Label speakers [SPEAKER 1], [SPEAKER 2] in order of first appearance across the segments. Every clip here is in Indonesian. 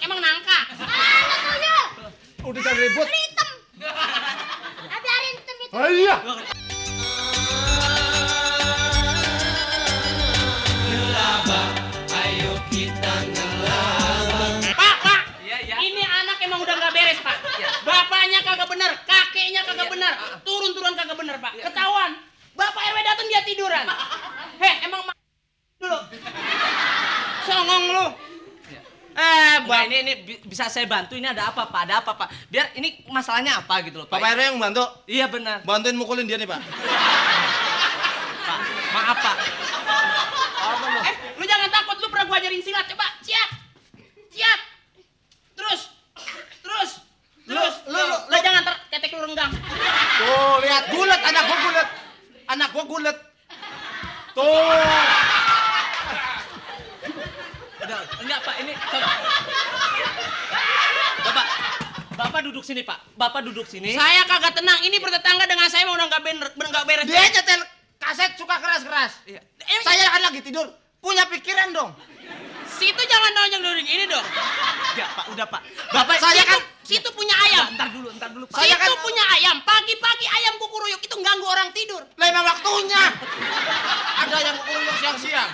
[SPEAKER 1] emang nangka.
[SPEAKER 2] Nggak tahu ya.
[SPEAKER 3] Udah jangan ribut.
[SPEAKER 2] Hitam. Biarin hitam itu.
[SPEAKER 3] Oh iya.
[SPEAKER 1] Pak.
[SPEAKER 4] Iya.
[SPEAKER 1] Ini anak emang udah nggak beres, Pak. Bapaknya kagak bener, kakeknya kagak bener, turun-turun kagak bener, Pak. Ketahuan. Bapak RW datang dia tiduran. Emang dulu. Songong lu.
[SPEAKER 4] Mbak, ini bisa saya bantu? Ini ada apa, Pak? Ada apa, Pak? Biar ini masalahnya apa gitu loh, Pak.
[SPEAKER 3] Bapak RW yang bantu.
[SPEAKER 4] Iya benar.
[SPEAKER 3] Bantuin mukulin dia nih, Pak.
[SPEAKER 4] Pak, maaf, Pak.
[SPEAKER 1] Lu jangan takut, lu pernah gua ajarin silat, coba. Siap. Terus. Lu jangan ketek lu renggang.
[SPEAKER 3] Tuh, lihat gulet anak gua gulet. Tuh.
[SPEAKER 4] Udah, enggak, Pak. Ini coba. Bapak duduk sini, Pak. Bapak duduk sini.
[SPEAKER 1] Saya kagak tenang. Ini bertetangga dengan saya mau udah nggak beres.
[SPEAKER 3] Dia nyetel kaset suka keras-keras.
[SPEAKER 4] Iya.
[SPEAKER 3] Saya kan lagi tidur. Punya pikiran dong.
[SPEAKER 1] Situ jangan nonjong ini dong.
[SPEAKER 4] Ya, Pak, udah, Pak. Bapak
[SPEAKER 1] Situ punya ayam.
[SPEAKER 4] Ntar dulu, Pak.
[SPEAKER 1] Situ punya ayam. Pagi-pagi ayam kukuruyuk itu ganggu orang tidur.
[SPEAKER 3] Lima waktunya. Ada yang kuruyuk siang-siang.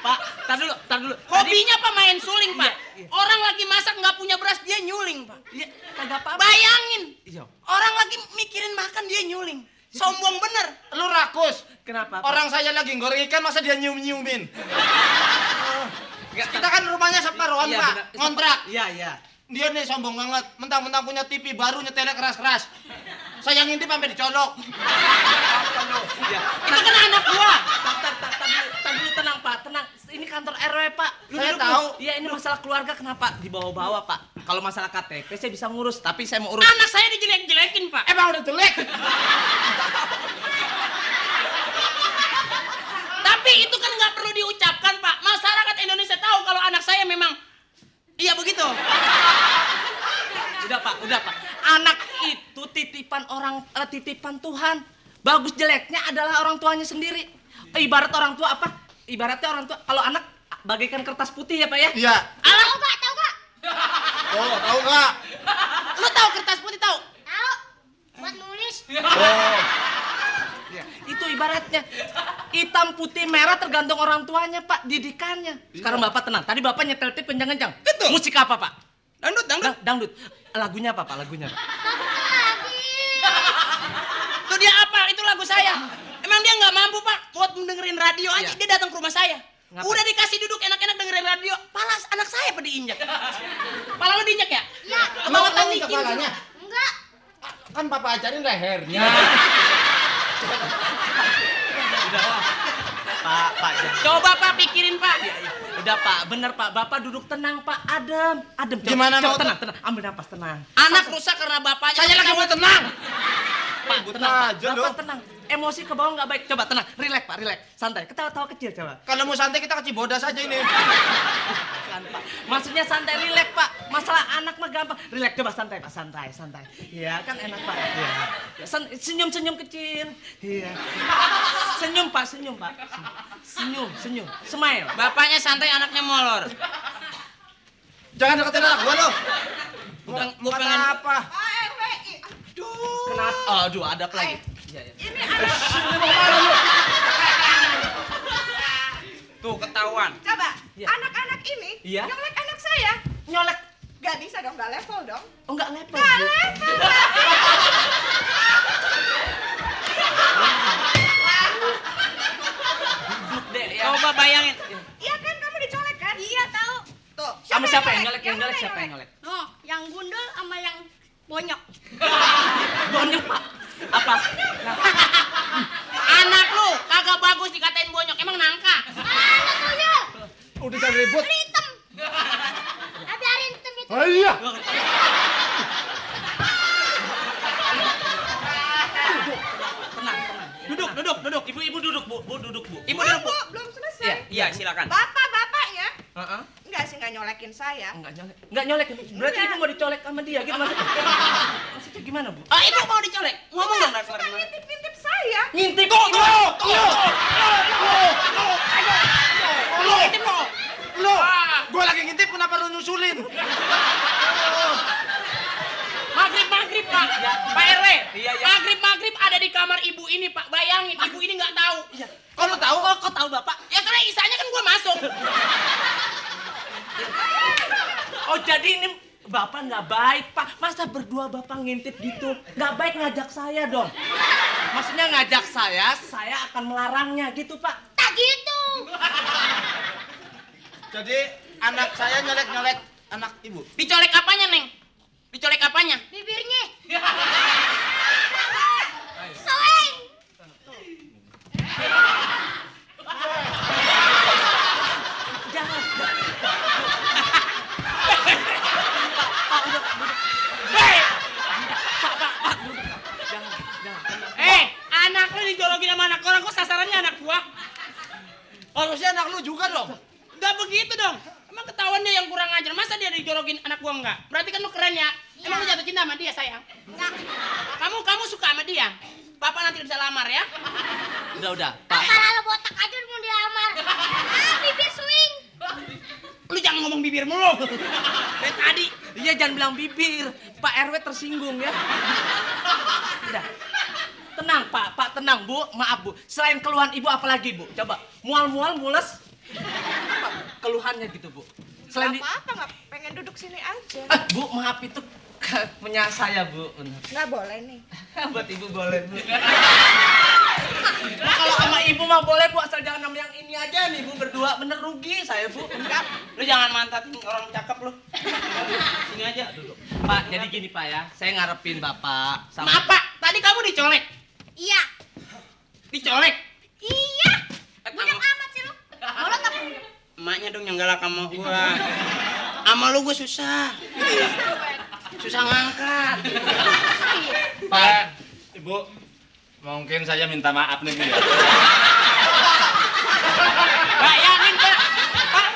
[SPEAKER 4] Pak, tar dulu.
[SPEAKER 1] Hobinya apa main suling, Pak?
[SPEAKER 4] Iya.
[SPEAKER 1] Orang lagi masak nggak punya beras dia nyuling, Pak.
[SPEAKER 4] Iya, kagak apa-apa.
[SPEAKER 1] Bayangin.
[SPEAKER 4] Iya.
[SPEAKER 1] Orang lagi mikirin makan dia nyuling. Sombong bener.
[SPEAKER 3] Lu rakus.
[SPEAKER 4] Kenapa, Pak?
[SPEAKER 3] Orang saya lagi goreng ikan masa dia nyium-nyiumin. Kita kan rumahnya separuhan,
[SPEAKER 4] Iya,
[SPEAKER 3] Pak.
[SPEAKER 4] benar.
[SPEAKER 3] Ngontrak.
[SPEAKER 4] Iya.
[SPEAKER 3] Dia nih sombong banget. Mentang-mentang punya TV baru nyetelnya keras-keras. Saya ngintip sampai dicolok. Apa lu?
[SPEAKER 4] Iya.
[SPEAKER 1] Itu kan anak gua.
[SPEAKER 4] Tar dulu, tenang, Pak. Tenang. Ini kantor RW, Pak.
[SPEAKER 3] Saya
[SPEAKER 4] duduk,
[SPEAKER 3] tahu.
[SPEAKER 4] Iya, ini masalah keluarga kenapa dibawa-bawa, Pak? Kalau masalah KTP saya bisa ngurus, tapi saya mau urus.
[SPEAKER 1] Anak saya dijelek-jelekin, Pak.
[SPEAKER 3] Emang udah jelek.
[SPEAKER 1] Tapi itu kan nggak perlu diucapkan, Pak. Masyarakat Indonesia tahu kalau anak saya memang iya begitu.
[SPEAKER 4] Udah, Pak. Anak itu titipan titipan Tuhan. Bagus jeleknya adalah orang tuanya sendiri. Ibarat orang tua apa? Ibaratnya orang tua kalau anak bagaikan kertas putih ya, Pak ya?
[SPEAKER 3] Iya.
[SPEAKER 2] Tahu nggak?
[SPEAKER 3] Oh, tahu nggak?
[SPEAKER 1] Lu tahu kertas putih tahu?
[SPEAKER 2] Tahu. Buat nulis.
[SPEAKER 3] Oh.
[SPEAKER 4] Ya, itu ibaratnya hitam putih merah tergantung orang tuanya, Pak, didikannya. Sekarang Bapak tenang. Tadi Bapak nyetel tip kencang-kencang.
[SPEAKER 1] Betul.
[SPEAKER 4] Musik apa, Pak?
[SPEAKER 1] Dangdut.
[SPEAKER 4] Lagunya apa, Pak? Lagunya, Pak?
[SPEAKER 1] Tuh dia apa? Itu lagu saya. Emang dia nggak mampu, Pak, buat mendengerin radio aja.
[SPEAKER 4] Iya.
[SPEAKER 1] Dia datang ke rumah saya.
[SPEAKER 4] Ngapain?
[SPEAKER 1] Udah dikasih duduk enak-enak dengerin radio. Palas anak saya pada diinjak. Pala lu diinjak ya?
[SPEAKER 2] Iya.
[SPEAKER 1] Kebawatan
[SPEAKER 3] Lu
[SPEAKER 1] licin.
[SPEAKER 3] kepalanya.
[SPEAKER 2] Enggak.
[SPEAKER 3] Kan Papa ajarin lehernya.
[SPEAKER 4] Pak, jangan.
[SPEAKER 1] Coba, Pak, pikirin, Pak.
[SPEAKER 4] Udah, Pak, bener, Pak. Bapak duduk tenang, Pak. Adem. Coba,
[SPEAKER 3] Gimana
[SPEAKER 4] coba,
[SPEAKER 3] mau
[SPEAKER 4] tenang. Ambil napas, tenang.
[SPEAKER 1] Anak rusak karena bapaknya.
[SPEAKER 3] Saya lagi mau tenang.
[SPEAKER 4] Pak,
[SPEAKER 3] Ribut
[SPEAKER 4] tenang, Pak.
[SPEAKER 3] aja,
[SPEAKER 4] Bapak
[SPEAKER 3] lu.
[SPEAKER 4] tenang. Emosi ke bawah nggak baik. Coba tenang. Relax, Pak, relax. Santai. Ketawa-tawa kecil, coba.
[SPEAKER 3] Kalau mau santai kita ke Cibodas aja ini.
[SPEAKER 4] Bukan, Pak. Maksudnya santai, relax, Pak. Masalah anak mah gampang. Relax, coba santai, Pak. Santai. Iya, kan enak, Pak. Iya. Senyum-senyum kecil. Iya. Senyum, Pak. Senyum. Smile.
[SPEAKER 1] Bapaknya santai, anaknya molor.
[SPEAKER 3] Jangan deketin anak gua lo.
[SPEAKER 1] Bukan
[SPEAKER 3] Bukan apa?
[SPEAKER 4] Kenapa? Aduh, ada apa lagi? Iya.
[SPEAKER 2] Ini anak.
[SPEAKER 1] Tuh ketahuan.
[SPEAKER 5] Coba,
[SPEAKER 4] Iya.
[SPEAKER 5] anak-anak ini
[SPEAKER 4] Iya.
[SPEAKER 5] nyolek anak saya.
[SPEAKER 4] Nyolek.
[SPEAKER 5] Gak bisa dong, gak level dong.
[SPEAKER 4] Oh, nggak level.
[SPEAKER 5] Gak
[SPEAKER 4] Bu.
[SPEAKER 5] level.
[SPEAKER 4] Duduk deh ya.
[SPEAKER 1] Coba bayangin.
[SPEAKER 5] Iya kan, kamu dicolek kan?
[SPEAKER 2] Iya tahu.
[SPEAKER 5] Tuh,
[SPEAKER 4] Sama siapa yang nyolek? Yang nyolek siapa yang nyolek?
[SPEAKER 2] Oh, yang gundul sama yang bonyok.
[SPEAKER 4] Bonyok, Pak. Apa? Nah,
[SPEAKER 1] Anak lu kagak bagus dikatain bonyok. Emang nangka.
[SPEAKER 2] Nggak tahu ya.
[SPEAKER 3] Udah jangan ribut.
[SPEAKER 2] Hitam. Biarin hitam itu.
[SPEAKER 3] Oh iya.
[SPEAKER 4] tenang. Duduk. Ibu duduk, Bu. Duduk, Bu.
[SPEAKER 1] Ibu duduk, Bu.
[SPEAKER 5] Belum selesai.
[SPEAKER 1] Iya, silakan.
[SPEAKER 5] Bapak-bapaknya
[SPEAKER 4] Heeh.
[SPEAKER 5] enggak sih, enggak nyolekin saya.
[SPEAKER 4] Enggak nyolek. Berarti
[SPEAKER 5] Enggak.
[SPEAKER 4] Ibu mau dicolek sama dia gitu maksudnya. Maksudnya gimana, Bu?
[SPEAKER 1] Ibu mau dicolek. Ngomong dong dari
[SPEAKER 5] Suka
[SPEAKER 1] kemarin.
[SPEAKER 5] ngintip-ngintip saya.
[SPEAKER 4] Ngintip.
[SPEAKER 1] Lu intip lo.
[SPEAKER 3] Lo, gue Gua lagi ngintip kenapa lu nyusulin?
[SPEAKER 1] Maghrib Pak.
[SPEAKER 4] Ya.
[SPEAKER 1] Pak RW.
[SPEAKER 4] Iya, iya.
[SPEAKER 1] Maghrib ada di kamar ibu ini Pak. Bayangin ibu ini nggak tahu.
[SPEAKER 4] Iya.
[SPEAKER 3] Kok lu tahu?
[SPEAKER 4] Kok tahu Bapak?
[SPEAKER 1] Ya karena isanya kan gua masuk.
[SPEAKER 4] Oh jadi ini Bapak nggak baik Pak. Masa berdua Bapak ngintip gitu? Nggak baik ngajak saya dong. Maksudnya ngajak saya akan melarangnya gitu Pak.
[SPEAKER 2] Tak gitu.
[SPEAKER 3] Jadi anak saya nyolek-nyolek anak ibu.
[SPEAKER 1] Dicolek apanya, Neng? Dicolek apanya?
[SPEAKER 2] Bibirnya. Soeng.
[SPEAKER 4] Jangan.
[SPEAKER 1] Hei!
[SPEAKER 4] Jangan.
[SPEAKER 1] Anak lu dijolokin sama anak orang, kok sasarannya anak gua?
[SPEAKER 3] Harusnya anak lu juga dong.
[SPEAKER 1] Gak begitu dong. Emang ketahuan dia yang kurang ajar. Masa dia dijolokin anak gua enggak? Berarti kan lu keren ya? Emang lu jatuh cinta sama dia, sayang?
[SPEAKER 2] Enggak.
[SPEAKER 1] Kamu suka sama dia? Bapak nanti bisa lamar ya?
[SPEAKER 4] Udah Pak.
[SPEAKER 2] Kepala lo botak aja mau dilamar. Bibir swing.
[SPEAKER 1] Lu jangan ngomong bibir mulu. Dari tadi.
[SPEAKER 4] Iya jangan bilang bibir. Pak RW tersinggung ya. Udah. Tenang Pak tenang Bu. Maaf Bu. Selain keluhan Ibu apa lagi Bu? Coba. Mual-mual, mules. Apa keluhannya gitu Bu? Selain
[SPEAKER 5] Nggak apa-apa, nggak pengen duduk sini aja.
[SPEAKER 4] Bu maaf itu punya saya Bu. Benar.
[SPEAKER 5] Nggak boleh nih.
[SPEAKER 4] Buat Ibu boleh Bu. Nah, kalau sama Ibu mah boleh Bu, asal jangan sama yang ini aja nih Bu berdua. Bener rugi saya Bu.
[SPEAKER 1] Enggak. Lu jangan mantatin orang cakep lu. Sini aja duduk.
[SPEAKER 4] Pak, jadi gini Pak ya. Saya ngarepin Bapak sama
[SPEAKER 1] Maaf Pak, tadi kamu dicolek.
[SPEAKER 2] Iya.
[SPEAKER 1] Dicolek.
[SPEAKER 2] Iya. Budak amat sih lo. Bolot apa?
[SPEAKER 1] Emaknya dong yang galak sama gua. Sama lu gua susah. Susah ngangkat.
[SPEAKER 3] Pak, Ibu, mungkin saya minta maaf nih Bu ya.
[SPEAKER 1] Bayangin Pak. Pak.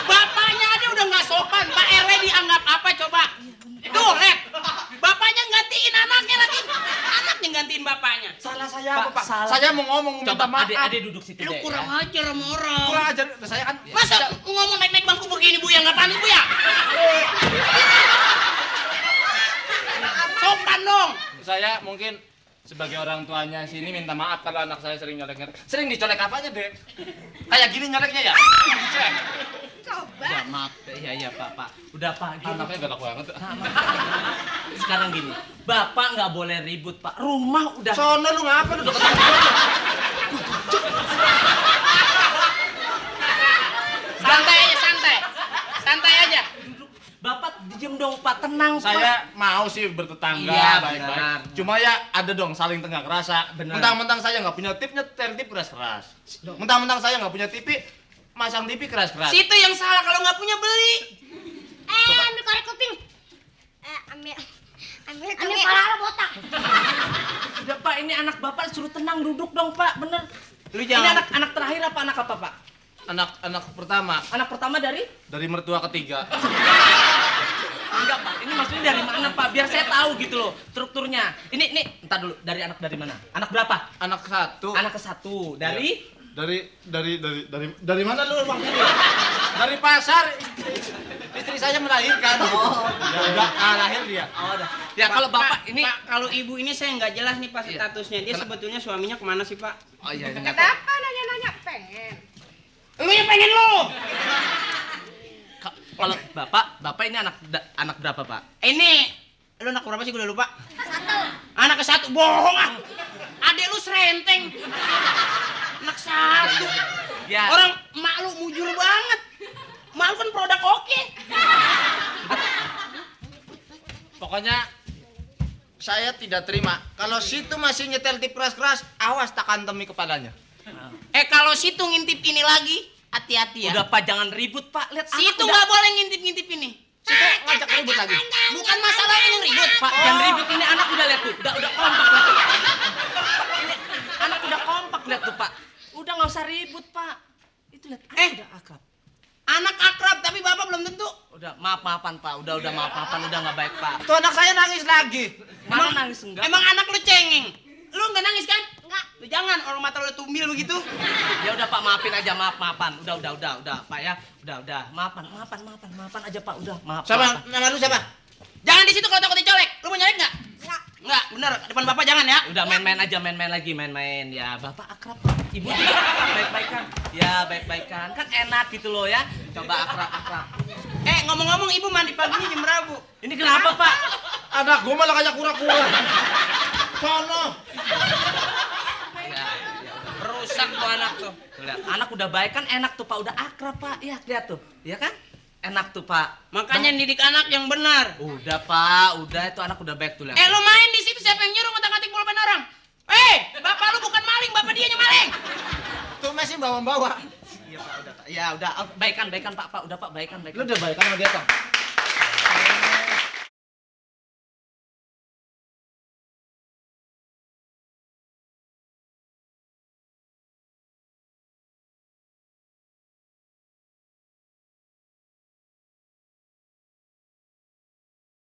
[SPEAKER 1] Bapaknya aja udah nggak sopan. Pak RW dianggap apa coba? Tuh, Rep. Bapaknya gantiin anaknya lagi. Anaknya gantiin bapaknya.
[SPEAKER 3] Salah saya
[SPEAKER 4] Pak,
[SPEAKER 3] apa, Pak?
[SPEAKER 4] salah.
[SPEAKER 3] Saya mau ngomong minta
[SPEAKER 4] Coba
[SPEAKER 3] maaf.
[SPEAKER 4] Ade duduk situ
[SPEAKER 1] Lu
[SPEAKER 4] deh.
[SPEAKER 1] kurang
[SPEAKER 4] Ya.
[SPEAKER 1] ajar sama orang.
[SPEAKER 3] Kurang ajar, saya kan.
[SPEAKER 1] Masa ngomong naik-naik bangku begini Bu ya nggak panik Bu ya? Sopan dong.
[SPEAKER 3] Saya mungkin sebagai orang tuanya sini minta maaf kalau anak saya sering nyolek-nyolek. Sering dicolek apanya, Dek? Kayak gini nyoleknya ya? Cek.
[SPEAKER 5] Coba.
[SPEAKER 4] Ya maaf, iya Pak. Udah Pak, gini.
[SPEAKER 3] Anaknya galak banget.
[SPEAKER 4] Sekarang gini, Bapak nggak boleh ribut Pak. Rumah udah.
[SPEAKER 3] Sono lu ngapa lu deket sama gua?
[SPEAKER 1] Santai aja, santai. Santai aja.
[SPEAKER 4] Bapak diem dong Pak, tenang Pak.
[SPEAKER 3] Saya mau sih bertetangga
[SPEAKER 4] Iya,
[SPEAKER 3] baik-baik.
[SPEAKER 4] benar.
[SPEAKER 3] Cuma ya ada dong saling tenggak rasa.
[SPEAKER 4] Benar.
[SPEAKER 3] Mentang-mentang saya nggak punya tip, nyetel tip keras-keras. Mentang-mentang saya nggak punya TV, masang TV keras-keras.
[SPEAKER 1] Situ yang salah kalau nggak punya beli.
[SPEAKER 2] Ambil korek kuping. Ambil kepala lo botak.
[SPEAKER 4] Udah Pak, ini anak Bapak suruh tenang duduk dong Pak, bener.
[SPEAKER 1] Lu
[SPEAKER 4] Ini anak terakhir apa anak apa Pak?
[SPEAKER 3] Anak pertama
[SPEAKER 4] Anak pertama dari?
[SPEAKER 3] dari mertua ketiga.
[SPEAKER 4] Enggak Pak, ini maksudnya dari mana Pak? Biar saya tahu gitu loh strukturnya. Ini, entar dulu, dari anak dari mana? Anak berapa?
[SPEAKER 3] Anak satu.
[SPEAKER 4] Anak ke-1, dari?
[SPEAKER 3] Dari mana lu Bang? Dari pasar. Istri saya melahirkan.
[SPEAKER 4] Oh.
[SPEAKER 3] Ya udah, lahir dia.
[SPEAKER 4] Oh, udah. Ya kalau Bapak ini...
[SPEAKER 1] Pak, kalau ibu ini saya nggak jelas nih Pak
[SPEAKER 4] Iya.
[SPEAKER 1] statusnya. Dia sebetulnya suaminya kemana sih Pak?
[SPEAKER 4] Oh iya, nggak tahu.
[SPEAKER 5] Kenapa nanya-nanya pengen?
[SPEAKER 1] Lu yang pengen lu.
[SPEAKER 4] Kalau Bapak ini anak berapa Pak?
[SPEAKER 1] Ini lu anak berapa sih gue udah lupa?
[SPEAKER 2] Satu.
[SPEAKER 1] Anak ke-1, bohong ah. Adek lu serenteng. Anak 1.
[SPEAKER 4] Ya.
[SPEAKER 1] Orang emak lu mujur banget. Emak lu kan produk oke.
[SPEAKER 3] Pokoknya saya tidak terima. Kalau situ masih nyetel tip keras-keras, awas tak kantemi kepalanya.
[SPEAKER 1] Kalau situ ngintip ini lagi, hati-hati ya.
[SPEAKER 4] Udah Pak, jangan ribut Pak. Lihat anak
[SPEAKER 1] Situ
[SPEAKER 4] udah-
[SPEAKER 1] nggak boleh ngintip-ngintip ini.
[SPEAKER 3] Situ ngajak ribut lagi.
[SPEAKER 1] Bukan masalah yang ribut.
[SPEAKER 4] Pak, yang ribut ini anak udah lihat tuh. Udah kompak lihat tuh. Pak, ini anak udah kompak lihat tuh Pak. Udah nggak usah ribut Pak. Itu lihat anak udah akrab.
[SPEAKER 1] Anak akrab tapi bapak belum tentu.
[SPEAKER 4] Udah maaf-maafan Pak. Udah maaf-maafan, udah nggak baik Pak.
[SPEAKER 3] Tuh anak saya nangis lagi.
[SPEAKER 4] Mana nangis enggak?
[SPEAKER 1] Emang anak lu cengeng. Lu nggak nangis kan?
[SPEAKER 2] Enggak.
[SPEAKER 1] Lu jangan orang mata lu tumbil begitu.
[SPEAKER 4] Ya udah Pak, maafin aja, maafan. Udah, Pak ya. Udah. Maafan aja Pak, udah. Maaf.
[SPEAKER 1] Siapa? Nama lu siapa? Jangan di situ kalau takut dicolek. Lu mau nyolek nggak? Nggak, bener. Depan bapak jangan ya.
[SPEAKER 4] Udah main-main aja, main-main lagi, main-main. Ya, Bapak akrab, Pak. Ibu juga baik-baikan. Ya, baik-baikan. Kan enak gitu loh ya. Coba akrab-akrab.
[SPEAKER 1] Ngomong-ngomong ibu mandi paginya jam berapa?
[SPEAKER 4] Ini kenapa, Pak?
[SPEAKER 3] Anak gua malah kayak kura-kura. Sono.
[SPEAKER 4] Ya, rusak tuh anak tuh. Tuh, lihat, anak udah baik kan enak tuh, Pak. Udah akrab, Pak. Ya, lihat tuh. Ya kan? Enak tuh, Pak.
[SPEAKER 1] Makanya didik anak yang benar.
[SPEAKER 4] Udah, Pak. Udah, itu anak udah baik tuh, lihat.
[SPEAKER 1] Lu main di situ siapa yang nyuruh ngotak-ngatik pulpen orang? Bapak lu bukan maling, bapak dia yang maling.
[SPEAKER 3] Tuh masih bawa-bawa.
[SPEAKER 4] Iya, Pak. Udah, Pak. Ya, udah. Baikan, Pak. Udah, Pak. Baikan.
[SPEAKER 3] Lu udah baik sama dia, Pak?